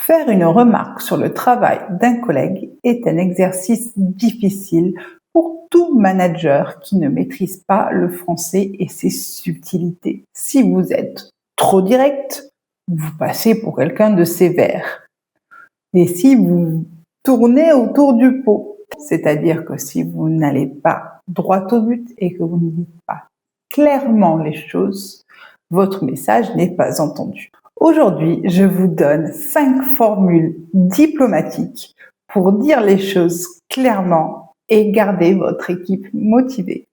Faire une remarque sur le travail d'un collègue est un exercice difficile pour tout manager qui ne maîtrise pas le français et ses subtilités. Si vous êtes trop direct, vous passez pour quelqu'un de sévère. Et si vous tournez autour du pot, c'est-à-dire que si vous n'allez pas droit au but et que vous ne dites pas clairement les choses, votre message n'est pas entendu. Aujourd'hui, je vous donne 5 formules diplomatiques pour dire les choses clairement et garder votre équipe motivée.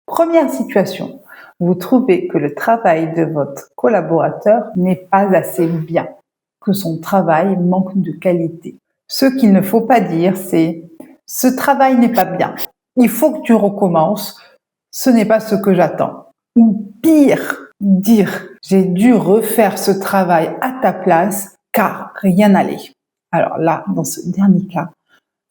Première situation, vous trouvez que le travail de votre collaborateur n'est pas assez bien, que son travail manque de qualité. Ce qu'il ne faut pas dire, c'est « ce travail n'est pas bien, il faut que tu recommences, ce n'est pas ce que j'attends ». Ou pire, dire « j'ai dû refaire ce travail à ta place car rien n'allait ». Alors là, dans ce dernier cas,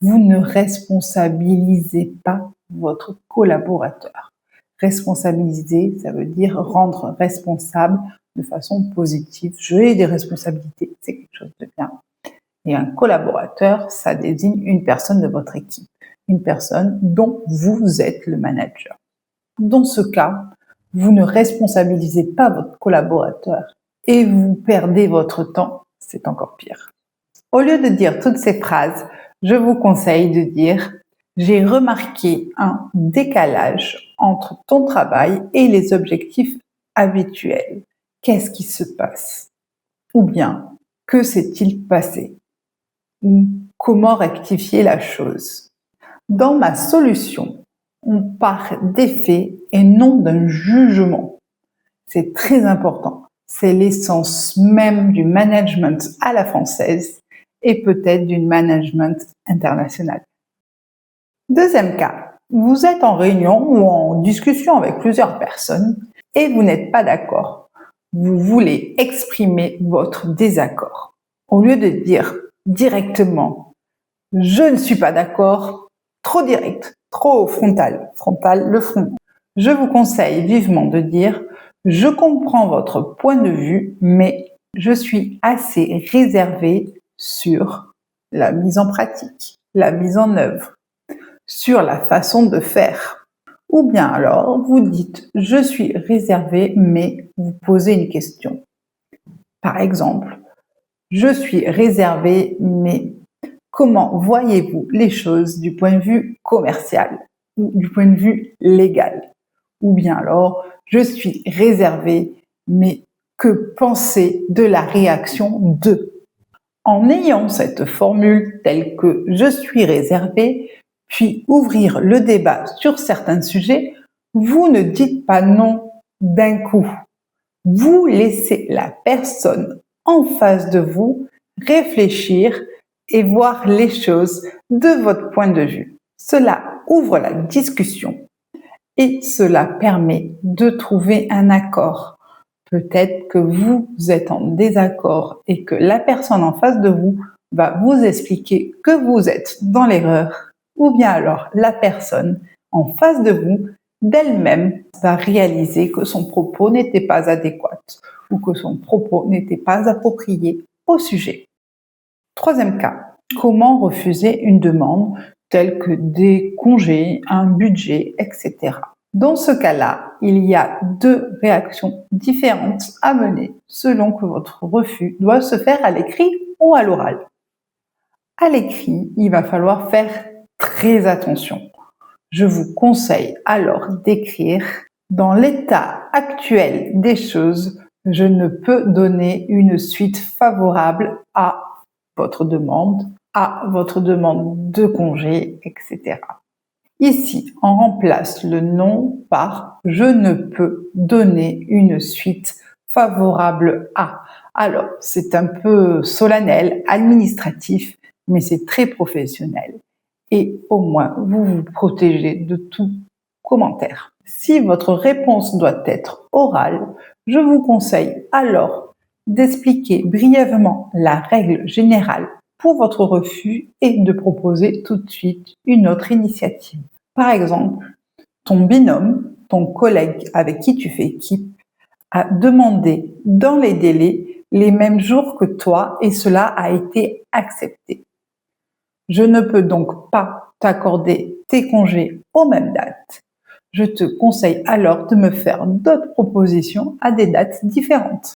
vous ne responsabilisez pas votre collaborateur. Responsabiliser, ça veut dire rendre responsable de façon positive. J'ai des responsabilités, c'est quelque chose de bien. Et un collaborateur, ça désigne une personne de votre équipe, une personne dont vous êtes le manager. Dans ce cas, vous ne responsabilisez pas votre collaborateur et vous perdez votre temps, c'est encore pire. Au lieu de dire toutes ces phrases, je vous conseille de dire « J'ai remarqué un décalage entre ton travail et les objectifs habituels. Qu'est-ce qui se passe ?» Ou bien « Que s'est-il passé ?» Ou « Comment rectifier la chose ?» Dans ma solution, on part des faits et non d'un jugement. C'est très important. C'est l'essence même du management à la française et peut-être du management international. Deuxième cas, vous êtes en réunion ou en discussion avec plusieurs personnes et vous n'êtes pas d'accord. Vous voulez exprimer votre désaccord. Au lieu de dire directement « je ne suis pas d'accord », trop direct, trop frontal, le front. Je vous conseille vivement de dire « je comprends votre point de vue, mais je suis assez réservé sur la mise en pratique, la mise en œuvre, sur la façon de faire. » Ou bien alors, vous dites « je suis réservé, mais vous posez une question. » Par exemple, « je suis réservé, mais comment voyez-vous les choses du point de vue commercial ou du point de vue légal ?» Ou bien alors, « je suis réservé, mais que pensez de la réaction de ?» En ayant cette formule telle que « je suis réservé », puis ouvrir le débat sur certains sujets, vous ne dites pas non d'un coup. Vous laissez la personne en face de vous réfléchir et voir les choses de votre point de vue. Cela ouvre la discussion et cela permet de trouver un accord. Peut-être que vous êtes en désaccord et que la personne en face de vous va vous expliquer que vous êtes dans l'erreur, ou bien alors la personne en face de vous d'elle-même va réaliser que son propos n'était pas adéquat ou que son propos n'était pas approprié au sujet. Troisième cas, comment refuser une demande telle que des congés, un budget, etc. Dans ce cas-là, il y a 2 réactions différentes à mener selon que votre refus doit se faire à l'écrit ou à l'oral. À l'écrit, il va falloir faire très attention. Je vous conseille alors d'écrire « Dans l'état actuel des choses, je ne peux donner une suite favorable à votre demande de congé, etc. » Ici, on remplace le non par « je ne peux donner une suite favorable à ». Alors, c'est un peu solennel, administratif, mais c'est très professionnel. Et au moins, vous vous protégez de tout commentaire. Si votre réponse doit être orale, je vous conseille alors d'expliquer brièvement la règle générale pour votre refus et de proposer tout de suite une autre initiative. Par exemple, ton binôme, ton collègue avec qui tu fais équipe, a demandé dans les délais les mêmes jours que toi et cela a été accepté. Je ne peux donc pas t'accorder tes congés aux mêmes dates. Je te conseille alors de me faire d'autres propositions à des dates différentes.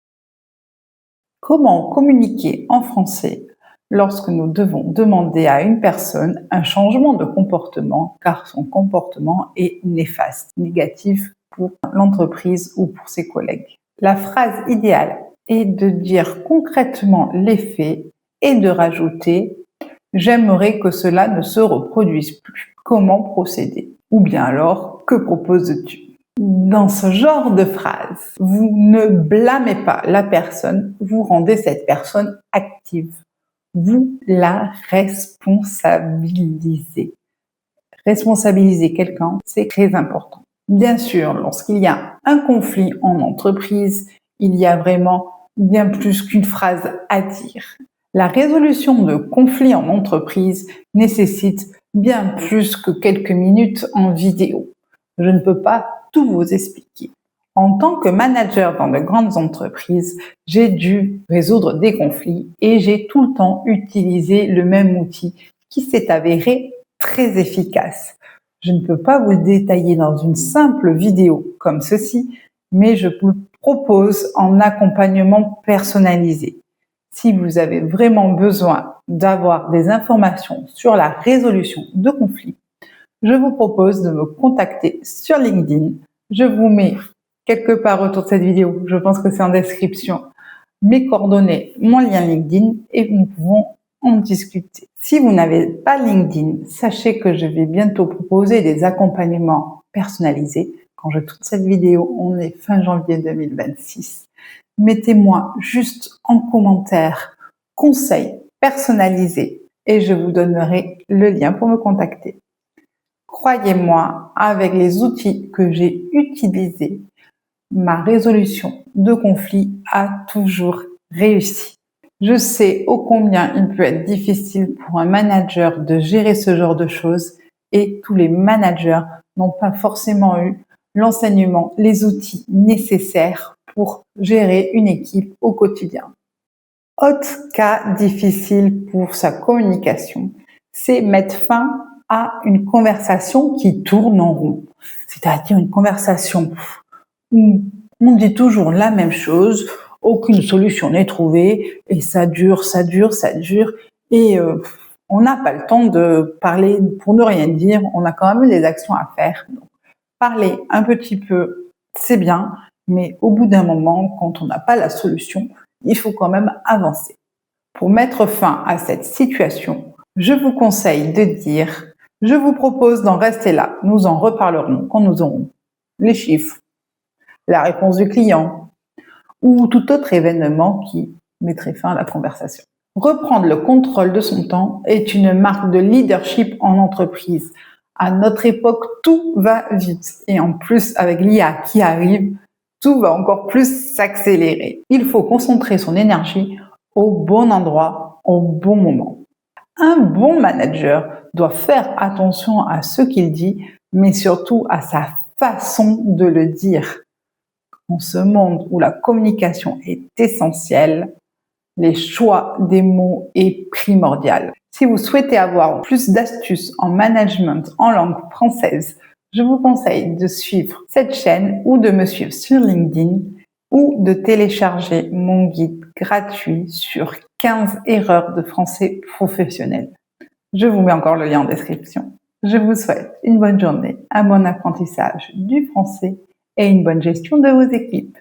Comment communiquer en français lorsque nous devons demander à une personne un changement de comportement car son comportement est néfaste, négatif pour l'entreprise ou pour ses collègues? La phrase idéale est de dire concrètement les faits et de rajouter « J'aimerais que cela ne se reproduise plus. Comment procéder ?» Ou bien alors « Que proposes-tu ?» Dans ce genre de phrase, vous ne blâmez pas la personne, vous rendez cette personne active. Vous la responsabilisez. Responsabiliser quelqu'un, c'est très important. Bien sûr, lorsqu'il y a un conflit en entreprise, il y a vraiment bien plus qu'une phrase à dire. La résolution de conflits en entreprise nécessite bien plus que quelques minutes en vidéo. Je ne peux pas tout vous expliquer. En tant que manager dans de grandes entreprises, j'ai dû résoudre des conflits et j'ai tout le temps utilisé le même outil qui s'est avéré très efficace. Je ne peux pas vous le détailler dans une simple vidéo comme ceci, mais je vous le propose en accompagnement personnalisé. Si vous avez vraiment besoin d'avoir des informations sur la résolution de conflits, je vous propose de me contacter sur LinkedIn. Je vous mets quelque part autour de cette vidéo, je pense que c'est en description, mes coordonnées, mon lien LinkedIn et nous pouvons en discuter. Si vous n'avez pas LinkedIn, sachez que je vais bientôt proposer des accompagnements personnalisés. Quand je tourne cette vidéo, on est fin janvier 2026. Mettez-moi juste en commentaire conseils personnalisés et je vous donnerai le lien pour me contacter. Croyez-moi, avec les outils que j'ai utilisés, ma résolution de conflit a toujours réussi. Je sais ô combien il peut être difficile pour un manager de gérer ce genre de choses et tous les managers n'ont pas forcément eu l'enseignement, les outils nécessaires pour gérer une équipe au quotidien. Autre cas difficile pour sa communication, c'est mettre fin à une conversation qui tourne en rond. C'est-à-dire une conversation où on dit toujours la même chose, aucune solution n'est trouvée et ça dure et on n'a pas le temps de parler pour ne rien dire, on a quand même des actions à faire. Donc, parler un petit peu, c'est bien, mais au bout d'un moment, quand on n'a pas la solution, il faut quand même avancer. Pour mettre fin à cette situation, je vous conseille de dire « Je vous propose d'en rester là, nous en reparlerons quand nous aurons les chiffres, la réponse du client ou tout autre événement qui mettrait fin à la conversation. » Reprendre le contrôle de son temps est une marque de leadership en entreprise. À notre époque, tout va vite et en plus avec l'IA qui arrive, tout va encore plus s'accélérer. Il faut concentrer son énergie au bon endroit, au bon moment. Un bon manager doit faire attention à ce qu'il dit, mais surtout à sa façon de le dire. En ce monde où la communication est essentielle, les choix des mots est primordial. Si vous souhaitez avoir plus d'astuces en management en langue française, je vous conseille de suivre cette chaîne ou de me suivre sur LinkedIn ou de télécharger mon guide gratuit sur 15 erreurs de français professionnel. Je vous mets encore le lien en description. Je vous souhaite une bonne journée, un bon apprentissage du français et une bonne gestion de vos équipes.